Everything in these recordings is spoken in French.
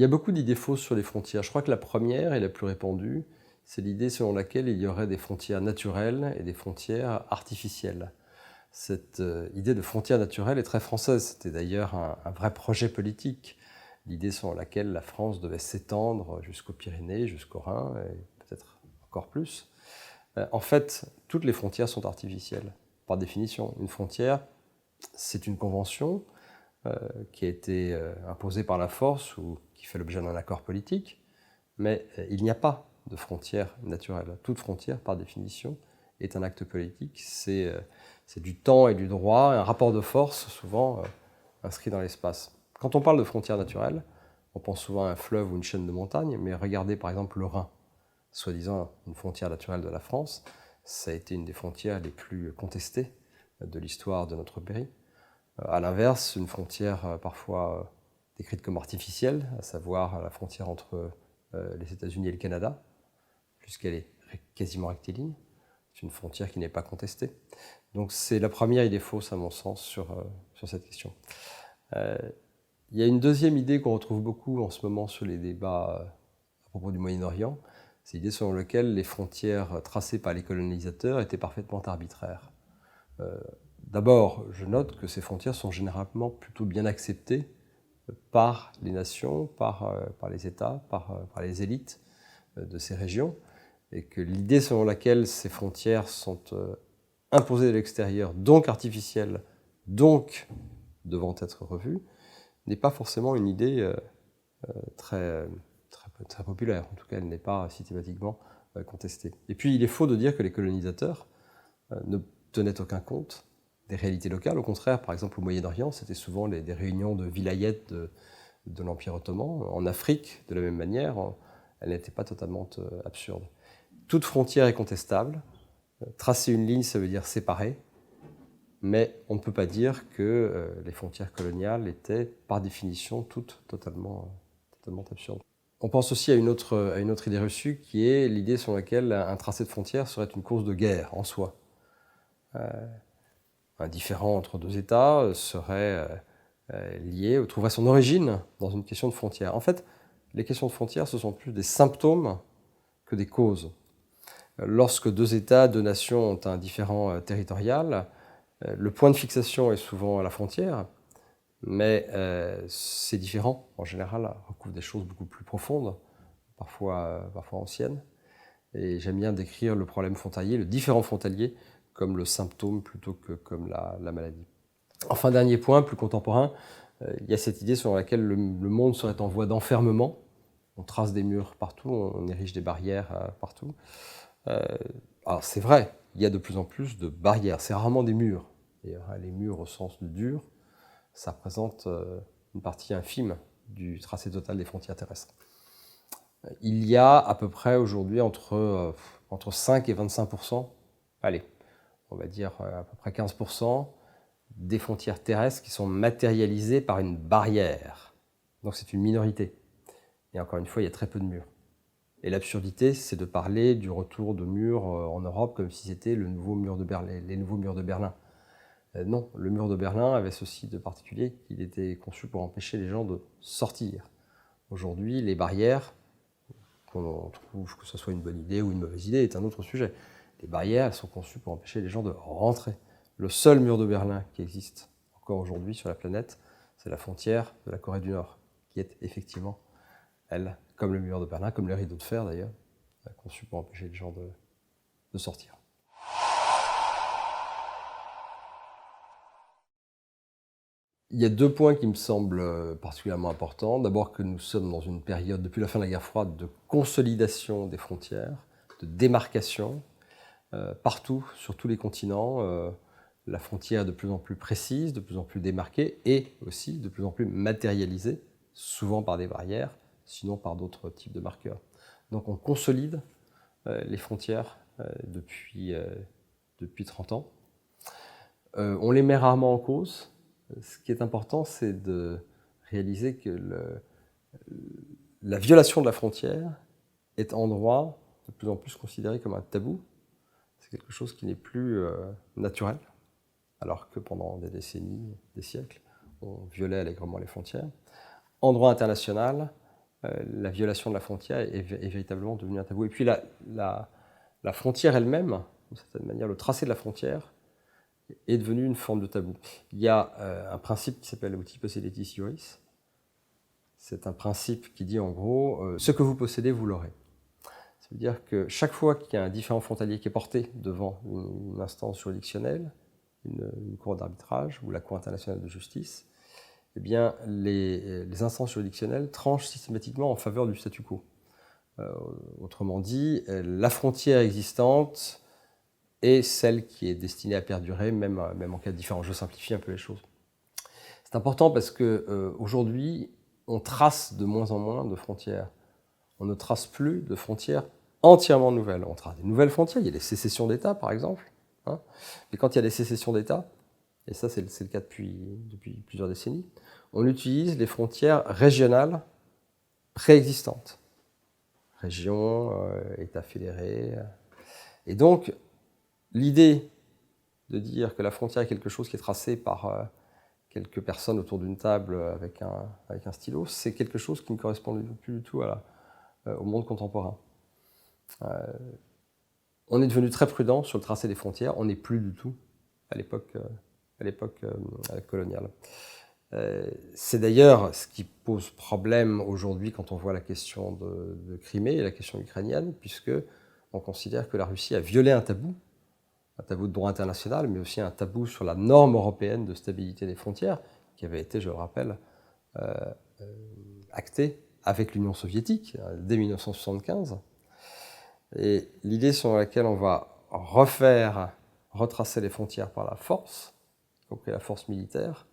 Il y a beaucoup d'idées fausses sur les frontières. Je crois que la première et la plus répandue, c'est l'idée selon laquelle il y aurait des frontières naturelles et des frontières artificielles. Cette idée de frontière naturelle est très française. C'était d'ailleurs un vrai projet politique. L'idée selon laquelle la France devait s'étendre jusqu'aux Pyrénées, jusqu'au Rhin, et peut-être encore plus. En fait, toutes les frontières sont artificielles, par définition. Une frontière, c'est une convention qui a été imposée par la force ou qui fait l'objet d'un accord politique, mais il n'y a pas de frontière naturelle. Toute frontière, par définition, est un acte politique. C'est du temps et du droit, un rapport de force, souvent inscrit dans l'espace. Quand on parle de frontière naturelle, on pense souvent à un fleuve ou une chaîne de montagnes, mais regardez par exemple le Rhin, soi-disant une frontière naturelle de la France. Ça a été une des frontières les plus contestées de l'histoire de notre pays. À l'inverse, une frontière parfois décrite comme artificielle, à savoir la frontière entre les États-Unis et le Canada, puisqu'elle est quasiment rectiligne. C'est une frontière qui n'est pas contestée. Donc c'est la première idée fausse, à mon sens, sur cette question. Il y a une deuxième idée qu'on retrouve beaucoup en ce moment sur les débats à propos du Moyen-Orient, c'est l'idée selon laquelle les frontières tracées par les colonisateurs étaient parfaitement arbitraires. D'abord, je note que ces frontières sont généralement plutôt bien acceptées par les nations, par les États, par les élites de ces régions, et que l'idée selon laquelle ces frontières sont imposées de l'extérieur, donc artificielles, donc devant être revues, n'est pas forcément une idée très populaire. En tout cas, elle n'est pas systématiquement contestée. Et puis, il est faux de dire que les colonisateurs ne tenaient aucun compte des réalités locales. Au contraire, par exemple, au Moyen-Orient, c'était souvent des réunions de vilayets de l'Empire ottoman. En Afrique, de la même manière, elle n'était pas totalement absurde. Toute frontière est contestable. Tracer une ligne, ça veut dire séparer. Mais on ne peut pas dire que les frontières coloniales étaient, par définition, toutes totalement absurdes. On pense aussi à une autre idée reçue, qui est l'idée selon laquelle un tracé de frontière serait une cause de guerre en soi. Un différend entre deux États serait lié ou trouverait son origine dans une question de frontière. En fait, les questions de frontière, ce sont plus des symptômes que des causes. Lorsque deux États, deux nations ont un différend territorial, le point de fixation est souvent à la frontière, mais ces différends, en général, recouvrent des choses beaucoup plus profondes, parfois anciennes. Et j'aime bien décrire le problème frontalier, le différend frontalier, comme le symptôme plutôt que comme la maladie. Enfin, dernier point, plus contemporain, il y a cette idée selon laquelle le monde serait en voie d'enfermement. On trace des murs partout, on érige des barrières partout. Alors c'est vrai, il y a de plus en plus de barrières, c'est rarement des murs. Et les murs au sens de dur, ça représente une partie infime du tracé total des frontières terrestres. Il y a à peu près aujourd'hui entre 5 et 25%, allez, on va dire à peu près 15%, des frontières terrestres qui sont matérialisées par une barrière. Donc c'est une minorité. Et encore une fois, il y a très peu de murs. Et l'absurdité, c'est de parler du retour de murs en Europe comme si c'était les nouveaux murs de Berlin. Non, le mur de Berlin avait ceci de particulier qu'il était conçu pour empêcher les gens de sortir. Aujourd'hui, les barrières, qu'on trouve que ce soit une bonne idée ou une mauvaise idée, est un autre sujet. Les barrières, elles sont conçues pour empêcher les gens de rentrer. Le seul mur de Berlin qui existe encore aujourd'hui sur la planète, c'est la frontière de la Corée du Nord, qui est effectivement, elle, comme le mur de Berlin, comme les rideaux de fer d'ailleurs, conçu pour empêcher les gens de sortir. Il y a deux points qui me semblent particulièrement importants. D'abord que nous sommes dans une période, depuis la fin de la guerre froide, de consolidation des frontières, de démarcation. Partout, sur tous les continents, la frontière est de plus en plus précise, de plus en plus démarquée et aussi de plus en plus matérialisée, souvent par des barrières, sinon par d'autres types de marqueurs. Donc on consolide les frontières depuis 30 ans. On les met rarement en cause. Ce qui est important, c'est de réaliser que la violation de la frontière est en droit de plus en plus considérée comme un tabou. C'est quelque chose qui n'est plus naturel, alors que pendant des décennies, des siècles, on violait allègrement les frontières. En droit international, la violation de la frontière est véritablement devenue un tabou. Et puis la frontière elle-même, d'une certaine manière, le tracé de la frontière est devenu une forme de tabou. Il y a un principe qui s'appelle uti possidetis iuris. C'est un principe qui dit en gros, ce que vous possédez, vous l'aurez. Ça veut dire que chaque fois qu'il y a un différend frontalier qui est porté devant une instance juridictionnelle, une cour d'arbitrage ou la Cour internationale de justice, eh bien, les instances juridictionnelles tranchent systématiquement en faveur du statu quo. Autrement dit, la frontière existante est celle qui est destinée à perdurer, même en cas de différend. Je simplifie un peu les choses. C'est important parce qu'aujourd'hui, on trace de moins en moins de frontières. On ne trace plus de frontières entièrement nouvelles. On trace des nouvelles frontières. Il y a des sécessions d'États, par exemple. Hein. Mais quand il y a des sécessions d'États, et ça c'est le cas depuis plusieurs décennies, on utilise les frontières régionales préexistantes. Régions, États fédérés. Et donc, l'idée de dire que la frontière est quelque chose qui est tracé par quelques personnes autour d'une table avec un stylo, c'est quelque chose qui ne correspond plus du tout au monde contemporain. On est devenu très prudent sur le tracé des frontières, on n'est plus du tout à l'époque coloniale. C'est d'ailleurs ce qui pose problème aujourd'hui quand on voit la question de Crimée et la question ukrainienne, puisque on considère que la Russie a violé un tabou de droit international, mais aussi un tabou sur la norme européenne de stabilité des frontières, qui avait été, je le rappelle, actée avec l'Union soviétique dès 1975. Et l'idée sur laquelle on va retracer les frontières par la force, y compris la force militaire,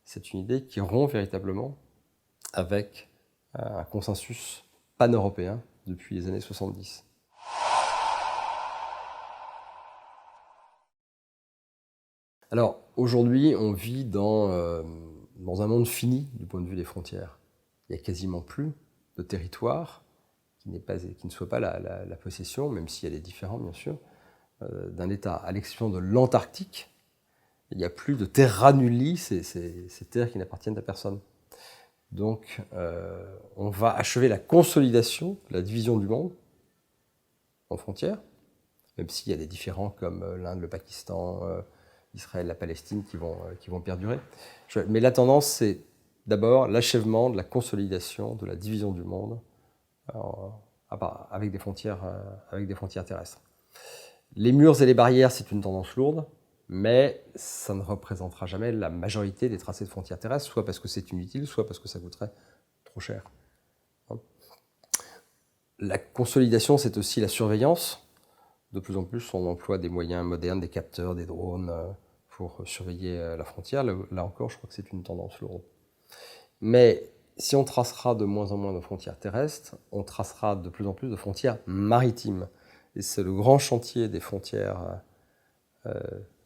c'est une idée qui rompt véritablement avec un consensus pan-européen depuis les années 70. Alors, aujourd'hui, on vit dans un monde fini du point de vue des frontières. Il n'y a quasiment plus de territoire qui ne soit pas la possession, même s'il y a des différends, bien sûr, d'un État. À l'exception de l'Antarctique, il n'y a plus de terra nulli, ces terres qui n'appartiennent à personne. Donc, on va achever la consolidation de la division du monde en frontières, même s'il y a des différends comme l'Inde, le Pakistan, Israël, la Palestine qui vont perdurer. Mais la tendance, c'est d'abord l'achèvement de la consolidation de la division du monde avec des frontières terrestres. Les murs et les barrières, c'est une tendance lourde, mais ça ne représentera jamais la majorité des tracés de frontières terrestres, soit parce que c'est inutile, soit parce que ça coûterait trop cher. La consolidation, c'est aussi la surveillance. De plus en plus, on emploie des moyens modernes, des capteurs, des drones, pour surveiller la frontière. Là encore, je crois que c'est une tendance lourde. Mais si on tracera de moins en moins de frontières terrestres, on tracera de plus en plus de frontières maritimes. Et c'est le grand chantier des frontières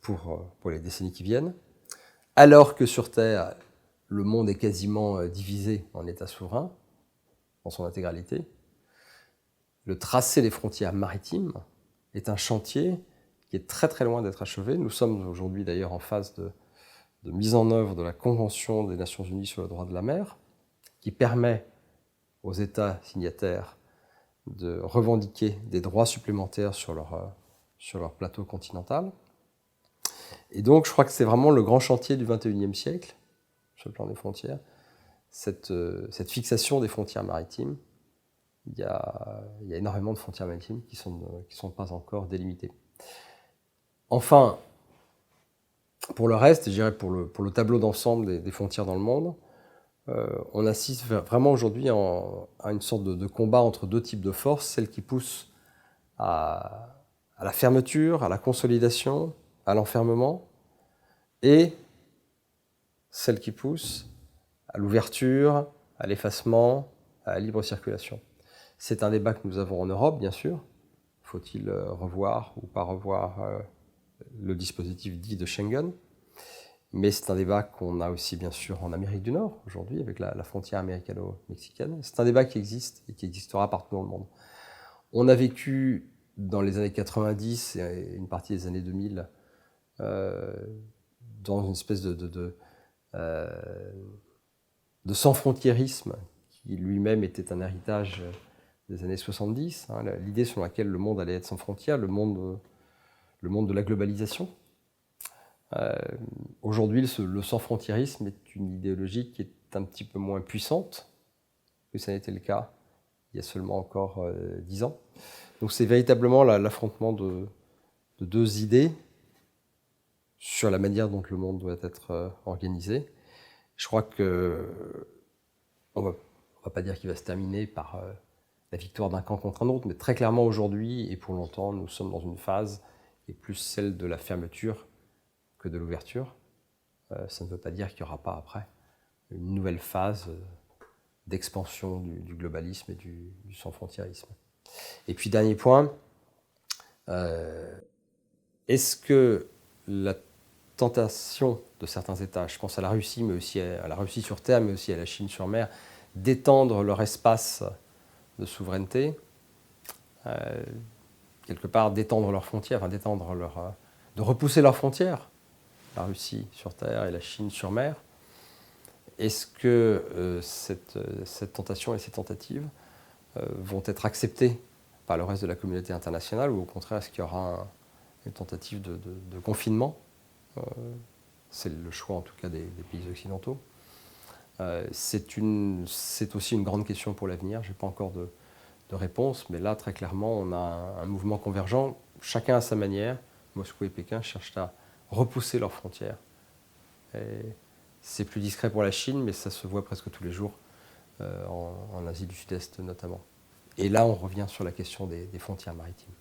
pour les décennies qui viennent. Alors que sur Terre, le monde est quasiment divisé en États souverains, dans son intégralité, le tracé des frontières maritimes est un chantier qui est très très loin d'être achevé. Nous sommes aujourd'hui d'ailleurs en phase de mise en œuvre de la Convention des Nations Unies sur le droit de la mer, qui permet aux États signataires de revendiquer des droits supplémentaires sur leur plateau continental. Et donc je crois que c'est vraiment le grand chantier du XXIe siècle, sur le plan des frontières, cette fixation des frontières maritimes. Il y a énormément de frontières maritimes qui sont pas encore délimitées. Enfin, pour le reste, je dirais pour le tableau d'ensemble des frontières dans le monde, on assiste vraiment aujourd'hui à une sorte de combat entre deux types de forces, celles qui poussent à la fermeture, à la consolidation, à l'enfermement, et celles qui poussent à l'ouverture, à l'effacement, à la libre circulation. C'est un débat que nous avons en Europe, bien sûr. Faut-il revoir ou pas revoir le dispositif dit de Schengen? Mais c'est un débat qu'on a aussi, bien sûr, en Amérique du Nord, aujourd'hui, avec la frontière américano-mexicaine. C'est un débat qui existe et qui existera partout dans le monde. On a vécu, dans les années 90 et une partie des années 2000, dans une espèce de sans-frontiérisme qui lui-même était un héritage des années 70, hein, l'idée selon laquelle le monde allait être sans frontières, le monde de la globalisation. Aujourd'hui, le sans-frontiérisme est une idéologie qui est un petit peu moins puissante que ça n'était le cas il y a seulement encore 10 ans. Donc c'est véritablement l'affrontement de deux idées sur la manière dont le monde doit être organisé. Je crois que on va pas dire qu'il va se terminer par la victoire d'un camp contre un autre, mais très clairement aujourd'hui et pour longtemps, nous sommes dans une phase qui est plus celle de la fermeture que de l'ouverture. Ça ne veut pas dire qu'il n'y aura pas après une nouvelle phase d'expansion du globalisme et du sans-frontiérisme. Et puis dernier point, est-ce que la tentation de certains États, je pense à la Russie, mais aussi à la Russie sur terre, mais aussi à la Chine sur mer, d'étendre leur espace de souveraineté, quelque part d'étendre leurs frontières, enfin de repousser leurs frontières, la Russie sur terre et la Chine sur mer. Est-ce que cette tentation et ces tentatives vont être acceptées par le reste de la communauté internationale, ou au contraire, est-ce qu'il y aura une tentative de confinement? C'est le choix en tout cas des pays occidentaux. C'est aussi une grande question pour l'avenir. Je n'ai pas encore de réponse, mais là, très clairement, on a un mouvement convergent. Chacun à sa manière. Moscou et Pékin cherchent à repousser leurs frontières. C'est plus discret pour la Chine, mais ça se voit presque tous les jours, en Asie du Sud-Est notamment. Et là, on revient sur la question des frontières maritimes.